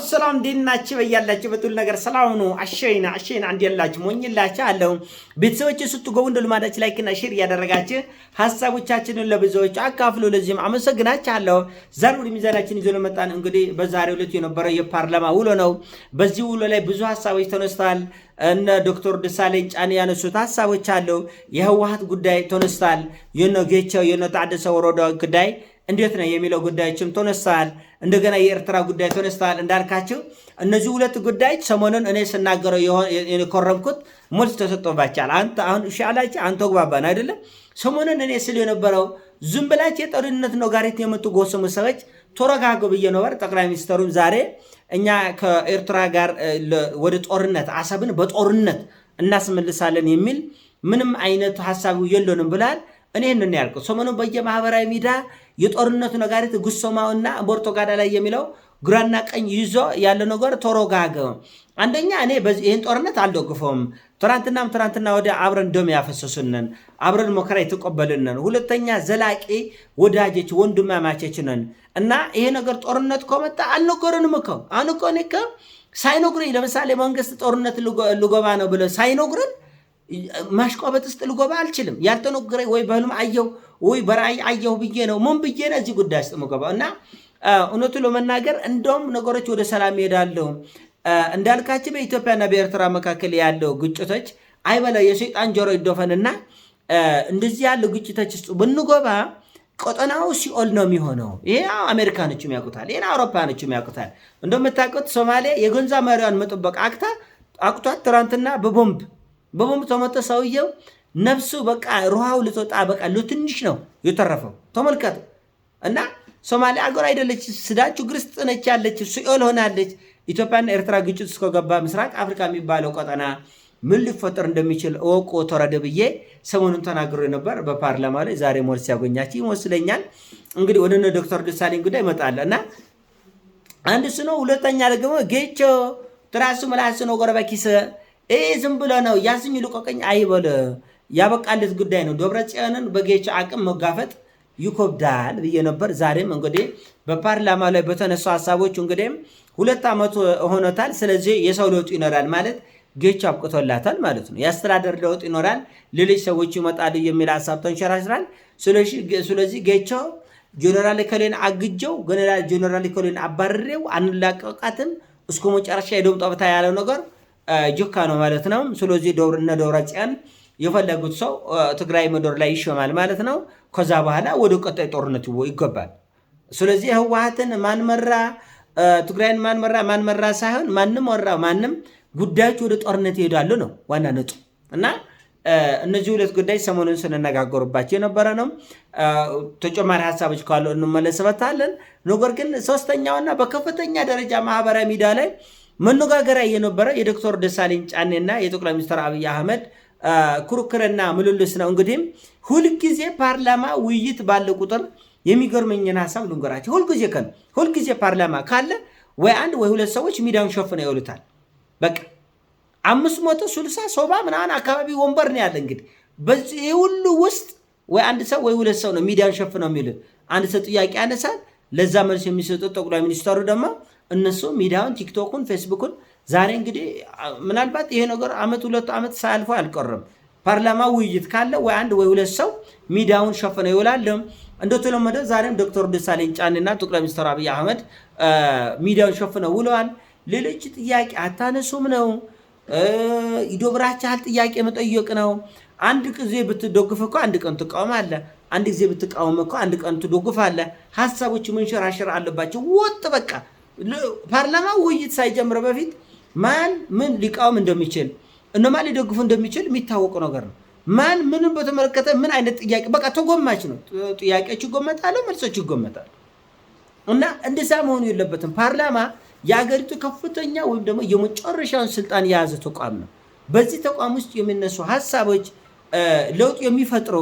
ሰላም ዲናችሁ በያላችሁ በቱል ነገር ሰላም ነው። አሸይና አንድ ያላችሁ ሞኝላችሁ አለው ቤተሰቦች ስትገቡ እንደ ልማዳችሁ ላይክ እና ሼር ያደረጋችሁ ሐሳቦቻችንን ለብዙዎች አካፍሉ። ለዚህም አመሰግናችኋለሁ። ዛሬ ወደ ሚዛናችን ይዞ ለመጣን እንግዲህ በዛሬው ዕለት የነበረው የፓርላማ ውሎ ነው። በዚህ ውሎ ላይ ብዙ ሐሳቦች ተነስተዋል። እነ ዶክተር ደሳለኝ ጫኔ ያነሱት ሐሳቦች አሉ። የህወሓት ጉዳይ ተነስቷል። የነ ጌቸው የነ ታደሰ ወረዳ ጉዳይ እንዴት ነው የሚለው ጉዳዮችም ተነስተዋል። እንደገና የኤርትራ ጉዳይ ተነስተዋል። እንዳልካችሁ እነዚህ ሁለት ጉዳዮች ሰሞኑን እኔ ስናገረው የኮረምኩት መልስ ተሰጥቶባቸዋል። አንተ አሁን ሻላች አንተ ግባባን አይደለም። ሰሞኑን እኔ ስል የነበረው ዝም ብላችሁ የጦርነት ነጋሪት የምትጎሰሙ ሰዎች ተረጋጉ ብዬ ነበር። ጠቅላይ ሚኒስትሩም ዛሬ እኛ ከኤርትራ ጋር ወደ ጦርነት አሰብን በጦርነት እናስመልሳለን የሚል ምንም አይነት ሐሳቡ የለንም ብላል። እኔ እነን ያልኩ ሰሞኑን በየማህበራዊ ሚዲያ የጦርነቱ ነጋሪት ጉሶማውና ቦርቶጋዳ ላይ የሚለው ግራና ቀኝ ይዞ ያለ ነገር ተረጋጋ። አንደኛ እኔ ይህን ጦርነት አልደግፈውም። ትናንትና ወደ አብረን ደም ያፈሰሱነን አብረን መከራ የተቀበልነን፣ ሁለተኛ ዘላቂ ወዳጆች ወንድማማቾች ነን እና ይሄ ነገር ጦርነት ከመጣ አልነገሩንም እኮ አሁን እኮ እኔ ሳይነግሩኝ ለምሳሌ መንግስት ጦርነት ልገባ ነው ብለ ሳይነግሩን ማሽቆበጥ ውስጥ ልገባ አልችልም። ያልተነገረኝ ወይ በህልም አየሁ ወይ በራእይ አየሁ ብዬ ነው ምን ብዬ ነው እዚህ ጉዳይ ውስጥ የምገባው? እና እውነቱ ለመናገር እንደውም ነገሮች ወደ ሰላም ይሄዳሉ። እንዳልካችሁ በኢትዮጵያና በኤርትራ መካከል ያለው ግጭቶች አይበላ የሰይጣን ጆሮ ይደፈንና እንደዚህ ያለው ግጭቶች ውስጥ ብንገባ ቀጠናው ሲኦል ነው የሚሆነው። ይሄ አሜሪካኖችም ያውቁታል፣ ይሄ አውሮፓኖችም ያውቁታል። እንደምታውቁት ሶማሊያ የገንዛ መሪዋን መጠበቅ አቅቷት ትናንትና በቦምብ ተመቶ ሰውየው ነፍሱ በቃ ሩሃው ልትወጣ በቃ ለትንሽ ነው የተረፈው። ተመልከቱ። እና ሶማሊያ አገር አይደለች፣ ሱዳን ችግር ውስጥ ነች ያለች፣ ሲኦል ሆናለች። ኢትዮጵያና ኤርትራ ግጭት እስከገባ ምስራቅ አፍሪካ የሚባለው ቀጠና ምን ሊፈጠር እንደሚችል እወቁ ተረደ ብዬ ሰሞኑን ተናግሮ ነበር በፓርላማ ላይ። ዛሬ መልስ ያገኛችሁ ይመስለኛል። እንግዲህ ወደ ዶክተር ደሳለኝ ጉዳይ እመጣለሁ እና አንድ እሱ ነው። ሁለተኛ ደግሞ ጌቾ ትራሱ መላሱ ነው ጎረበኪስ ዝም ብሎ ነው ያስኝ ልቆቀኝ አይበል ያበቃለት ጉዳይ ነው። ደብረጽዮንን በጌቾ አቅም መጋፈጥ ይኮብዳል ብዬ ነበር። ዛሬም እንግዲህ በፓርላማ ላይ በተነሱ ሐሳቦች እንግዲህ 2 ዓመት ሆኖታል። ስለዚህ የሰው ለውጥ ይኖራል ማለት ጌቾ አብቅቶላታል ማለት ነው። የአስተዳደር ለውጥ ይኖራል፣ ሌሎች ሰዎች ይመጣሉ የሚል ሐሳብ ተንሸራሽራል። ስለዚህ ጌቾ ጀነራል ኮሎኔል አግጀው ጀነራል ኮሎኔል አባረሬው አንላቀቃትም እስከ መጨረሻ የደም ጠብታ ያለው ነገር ጆካ ነው ማለት ነው። ስለዚህ ደብረጽዮን የፈለጉት ሰው ትግራይ ምድር ላይ ይሾማል ማለት ነው። ከዛ በኋላ ወደ ቀጣይ ጦርነት ይገባል። ስለዚህ ህወሓትን ማንመራ ትግራይን ማንመራ ሳይሆን ማንም ጉዳዮች ወደ ጦርነት ይሄዳሉ ነው ዋና ነጥብ። እና እነዚህ ሁለት ጉዳይ ሰሞኑን ስንነጋገሩባቸው የነበረ ነው። ተጨማሪ ሐሳቦች ካሉ እንመለስበታለን። ነገር ግን ሶስተኛውና በከፍተኛ ደረጃ ማህበራዊ ሚዲያ ላይ መነጋገሪያ የነበረ የዶክተር ደሳለኝ ጫኔና የጠቅላይ ሚኒስትር አብይ አህመድ ክርክርና ምልልስ ነው። እንግዲህ ሁልጊዜ ፓርላማ ውይይት ባለ ቁጥር የሚገርመኝን ሐሳብ ልንገራቸው። ሁልጊዜ ፓርላማ ካለ ወይ አንድ ወይ ሁለት ሰዎች ሚዲያውን ሸፍነው ይውሉታል። በቃ 560 ምናምን አካባቢ ወንበር ነው ያለ። እንግዲህ በዚህ ሁሉ ውስጥ ወይ አንድ ሰው ወይ ሁለት ሰው ነው ሚዲያውን ሸፍነው የሚል። አንድ ሰው ጥያቄ ያነሳል፣ ለዛ መልስ የሚሰጡት ጠቅላይ ሚኒስትሩ ደግሞ እነሱ ሚዲያውን ቲክቶኩን ፌስቡኩን ዛሬ እንግዲህ ምናልባት ይሄ ነገር ዓመት 2 ዓመት ሳያልፎ አልቀረም። ፓርላማ ውይይት ካለ ወይ አንድ ወይ ሁለት ሰው ሚዲያውን ሸፍነው ይውላል። እንደተለመደው ዛሬም ዶክተር ደሳለኝ ጫኔና ጠቅላይ ሚኒስትር አብይ አህመድ ሚዲያውን ሸፍነው ውለዋል። ሌሎች ጥያቄ አታነሱም ነው ይዶብራቻል። ጥያቄ መጠየቅ ነው። አንድ ጊዜ ብትደግፍ እኮ አንድ ቀን ትቃወማለህ፣ አንድ ጊዜ ብትቃወም እኮ አንድ ቀን ትደግፋለህ። ሐሳቦች መንሸራሸር አለባቸው። ወጥ በቃ ፓርላማ ውይይት ሳይጀምር በፊት ማን ምን ሊቃወም እንደሚችል እነማን ሊደግፉ እንደሚችል የሚታወቅ ነገር ነው። ማን ምንም በተመለከተ ምን አይነት ጥያቄ በቃ ተጎማች ነው። ጥያቄዎች ይጎመታሉ፣ መልሶች ይጎመታሉ። እና እንደዛ መሆኑ የለበትም። ፓርላማ የአገሪቱ ከፍተኛ ወይም ደግሞ የመጨረሻውን ስልጣን የያዘ ተቋም ነው። በዚህ ተቋም ውስጥ የሚነሱ ሐሳቦች ለውጥ የሚፈጥሩ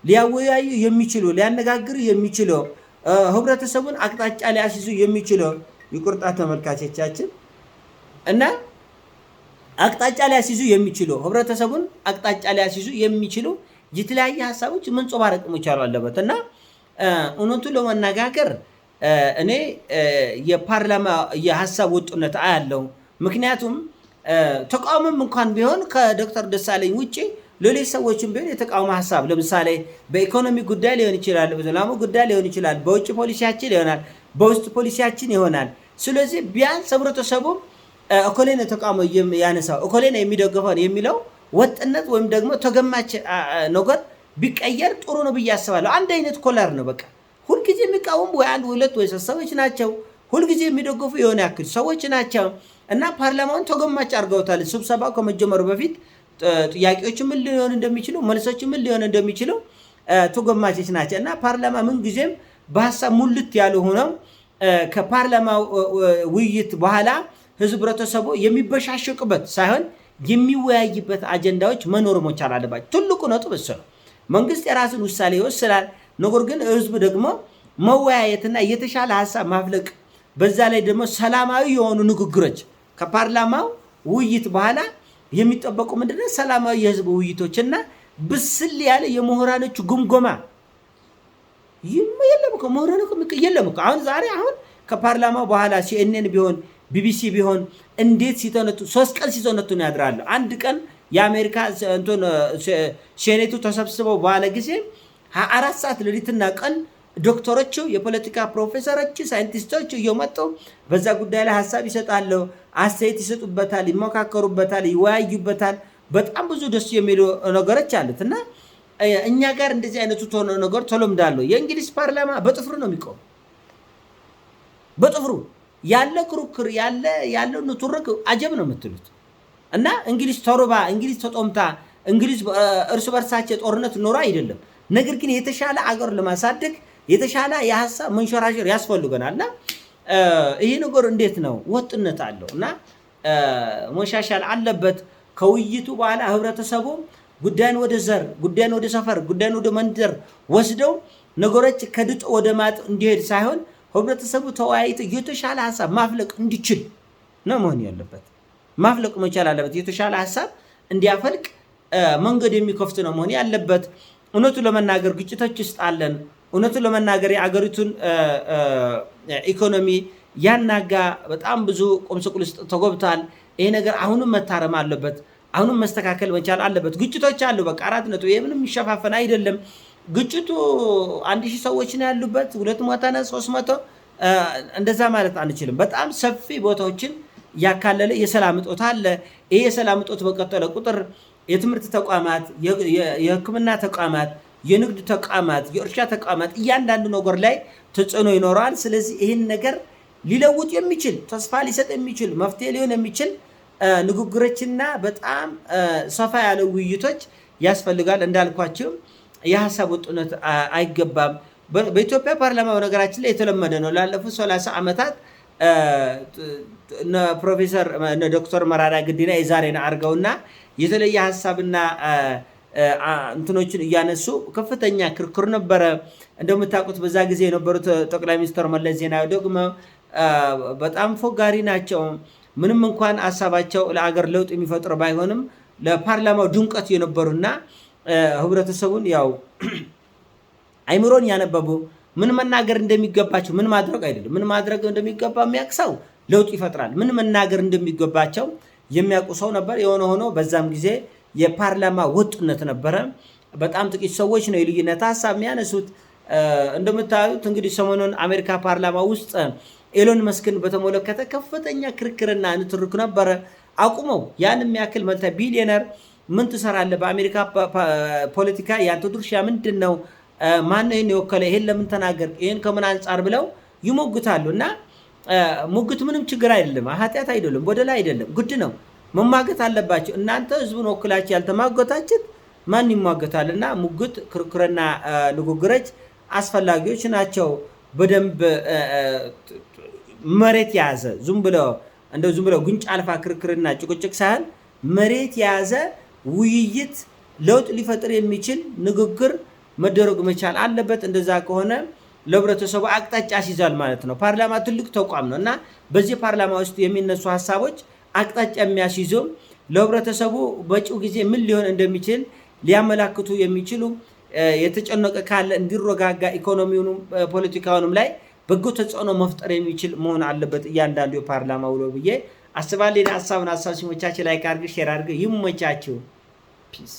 ሊያወያዩ የሚችሉ ሊያነጋግሩ የሚችሉ ህብረተሰቡን አቅጣጫ ሊያስይዙ የሚችሉ ይቁርጣ ተመልካቾቻችን እና አቅጣጫ ሊያስይዙ የሚችሉ ህብረተሰቡን አቅጣጫ ሊያስይዙ የሚችሉ የተለያየ ሐሳቦች መንጸባረቅ መቻል አለበት። እና እውነቱን ለመነጋገር እኔ የፓርላማ የሀሳብ ወጥነት አያለው። ምክንያቱም ተቃውሞም እንኳን ቢሆን ከዶክተር ደሳለኝ ውጪ ሌሎች ሰዎችም ቢሆን የተቃውሞ ሀሳብ ለምሳሌ በኢኮኖሚ ጉዳይ ሊሆን ይችላል፣ በሰላሙ ጉዳይ ሊሆን ይችላል፣ በውጭ ፖሊሲያችን ይሆናል፣ በውስጥ ፖሊሲያችን ይሆናል። ስለዚህ ቢያንስ ህብረተሰቡ እኮሌን ተቃውሞ ያነሳው እኮሌን የሚደግፈው የሚለው ወጥነት ወይም ደግሞ ተገማች ነገር ቢቀየር ጥሩ ነው ብዬ አስባለሁ። አንድ አይነት ኮለር ነው በቃ። ሁልጊዜ የሚቃወሙ ወይ አንድ ሁለት ወይ ሶስት ሰዎች ናቸው። ሁልጊዜ የሚደግፉ የሆነ ያክል ሰዎች ናቸው እና ፓርላማውን ተገማች አድርገውታል። ስብሰባው ከመጀመሩ በፊት ጥያቄዎች ምን ሊሆን እንደሚችሉ መልሶች ምን ሊሆን እንደሚችሉ ተገማቾች ናቸው እና ፓርላማ ምን ጊዜም በሀሳብ ሙልት ያሉ ሆነው ከፓርላማው ውይይት በኋላ ህብረተሰቡ የሚበሻሸቅበት ሳይሆን የሚወያይበት አጀንዳዎች መኖር መቻል አለባቸው። ትልቁ ነጥብ እሱ ነው። መንግስት የራሱን ውሳኔ ይወስናል። ነገር ግን ህዝብ ደግሞ መወያየትና የተሻለ ሀሳብ ማፍለቅ፣ በዛ ላይ ደግሞ ሰላማዊ የሆኑ ንግግሮች ከፓርላማው ውይይት በኋላ የሚጠበቁ ምንድነው? ሰላማዊ የህዝብ ውይይቶችና ብስል ያለ የምሁራኖቹ ግምገማ የለም እኮ ምሁራን የለም እኮ አሁን ከፓርላማው በኋላ ሲኤንኤን ቢሆን ቢቢሲ ቢሆን እንዴት ሲተነቱ 3 ቀን ሲተነቱ ነው ያድራሉ። አንድ ቀን የአሜሪካ ሴኔቱ ተሰብስበው በኋላ ጊዜ 24 ሰዓት ሌሊትና ቀን ዶክተሮቹ፣ የፖለቲካ ፕሮፌሰሮች፣ ሳይንቲስቶች እየመጡ በዛ ጉዳይ ላይ ሀሳብ ይሰጣሉ፣ አስተያየት ይሰጡበታል፣ ይመካከሩበታል፣ ይወያዩበታል። በጣም ብዙ ደስ የሚሉ ነገሮች አሉት እና እኛ ጋር እንደዚህ አይነቱ ነገር ተለምዳለሁ። የእንግሊዝ ፓርላማ በጥፍሩ ነው የሚቆም። በጥፍሩ ያለ ክርክር ያለው ንትርክ አጀብ ነው የምትሉት እና እንግሊዝ ተርባ፣ እንግሊዝ ተጦምታ፣ እንግሊዝ እርስ በርሳቸው ጦርነት ኖሮ አይደለም። ነገር ግን የተሻለ አገር ለማሳደግ የተሻለ የሀሳብ መንሸራሸር ያስፈልገናልና ይሄ ነገር እንዴት ነው ወጥነት አለው እና መሻሻል አለበት። ከውይይቱ በኋላ ህብረተሰቡ ጉዳይን ወደ ዘር፣ ጉዳይን ወደ ሰፈር፣ ጉዳይን ወደ መንደር ወስደው ነገሮች ከድጥ ወደ ማጥ እንዲሄድ ሳይሆን ህብረተሰቡ ተወያይቶ የተሻለ ሀሳብ ማፍለቅ እንዲችል ነው መሆን ያለበት። ማፍለቅ መቻል አለበት። የተሻለ ሀሳብ እንዲያፈልቅ መንገድ የሚከፍት ነው መሆን ያለበት። እውነቱ ለመናገር ግጭቶች ውስጥ አለን። እውነቱ ለመናገር የአገሪቱን ኢኮኖሚ ያናጋ በጣም ብዙ ቁምስቁል ውስጥ ተጎብቷል። ይሄ ነገር አሁንም መታረም አለበት። አሁንም መስተካከል መቻል አለበት። ግጭቶች አሉ። በቃ 4 ይሄ ምንም የሚሸፋፈን አይደለም። ግጭቱ 1000 ሰዎች ነው ያሉበት፣ 200 ነው 300 እንደዛ ማለት አንችልም። በጣም ሰፊ ቦታዎችን ያካለለ የሰላም እጦት አለ። ይሄ የሰላም እጦት በቀጠለ ቁጥር የትምህርት ተቋማት፣ የሕክምና ተቋማት፣ የንግድ ተቋማት፣ የእርሻ ተቋማት እያንዳንዱ ነገር ላይ ተጽዕኖ ይኖረዋል። ስለዚህ ይህን ነገር ሊለውጥ የሚችል ተስፋ ሊሰጥ የሚችል መፍትሄ ሊሆን የሚችል ንግግሮችና በጣም ሰፋ ያለ ውይይቶች ያስፈልጋል። እንዳልኳቸው የሀሳብ ወጥነት አይገባም። በኢትዮጵያ ፓርላማ በነገራችን ላይ የተለመደ ነው። ላለፉት 30 ዓመታት ፕሮፌሰር ዶክተር መራራ ጉዲና የዛሬን አድርገውና የተለየ ሀሳብና እንትኖችን እያነሱ ከፍተኛ ክርክር ነበረ። እንደምታውቁት በዛ ጊዜ የነበሩት ጠቅላይ ሚኒስትር መለስ ዜናዊ ደግሞ በጣም ፎጋሪ ናቸው። ምንም እንኳን ሀሳባቸው ለአገር ለውጥ የሚፈጥር ባይሆንም ለፓርላማው ድምቀት የነበሩና ህብረተሰቡን ያው አይምሮን ያነበቡ ምን መናገር እንደሚገባቸው ምን ማድረግ አይደለም ምን ማድረግ እንደሚገባ የሚያቅሰው ለውጥ ይፈጥራል። ምን መናገር እንደሚገባቸው የሚያውቁ ሰው ነበር። የሆነ ሆኖ በዛም ጊዜ የፓርላማ ወጥነት ነበረ። በጣም ጥቂት ሰዎች ነው የልዩነት ሀሳብ የሚያነሱት። እንደምታዩት እንግዲህ ሰሞኑን አሜሪካ ፓርላማ ውስጥ ኤሎን መስክን በተመለከተ ከፍተኛ ክርክርና ንትርክ ነበረ። አቁመው ያን የሚያክል መልቲ ቢሊዮነር ምን ትሰራለህ? በአሜሪካ ፖለቲካ ያንተ ድርሻ ምንድን ነው? ማነው ይሄን የወከለ? ይሄን ለምን ተናገር? ይሄን ከምን አንጻር ብለው ይሞግታሉ። እና ሙግት ምንም ችግር አይደለም፣ ኃጢአት አይደለም፣ በደል አይደለም፣ ግድ ነው። መማገት አለባቸው። እናንተ ህዝቡን ወክላችሁ ያልተማገታችሁት ማን ይሟገታል? እና ሙግት፣ ክርክርና ንግግሮች አስፈላጊዎች ናቸው። በደንብ መሬት የያዘ ዝም ብለው ጉንጭ አልፋ ክርክርና ጭቅጭቅ ሳይሆን መሬት የያዘ ውይይት ለውጥ ሊፈጥር የሚችል ንግግር መደረግ መቻል አለበት። እንደዛ ከሆነ ለህብረተሰቡ አቅጣጫ ሲይዛል ማለት ነው። ፓርላማ ትልቅ ተቋም ነው እና በዚህ ፓርላማ ውስጥ የሚነሱ ሀሳቦች አቅጣጫ የሚያስይዙ ለህብረተሰቡ በጭው ጊዜ ምን ሊሆን እንደሚችል ሊያመላክቱ የሚችሉ የተጨነቀ ካለ እንዲረጋጋ ኢኮኖሚውንም ፖለቲካውንም ላይ በጎ ተጽዕኖ መፍጠር የሚችል መሆን አለበት እያንዳንዱ የፓርላማ ውሎ ብዬ አስባለሁ። ሀሳብ ሲሞቻችሁ ላይክ አድርጉ፣ ሼር አድርጉ። ይመቻችሁ። ፒስ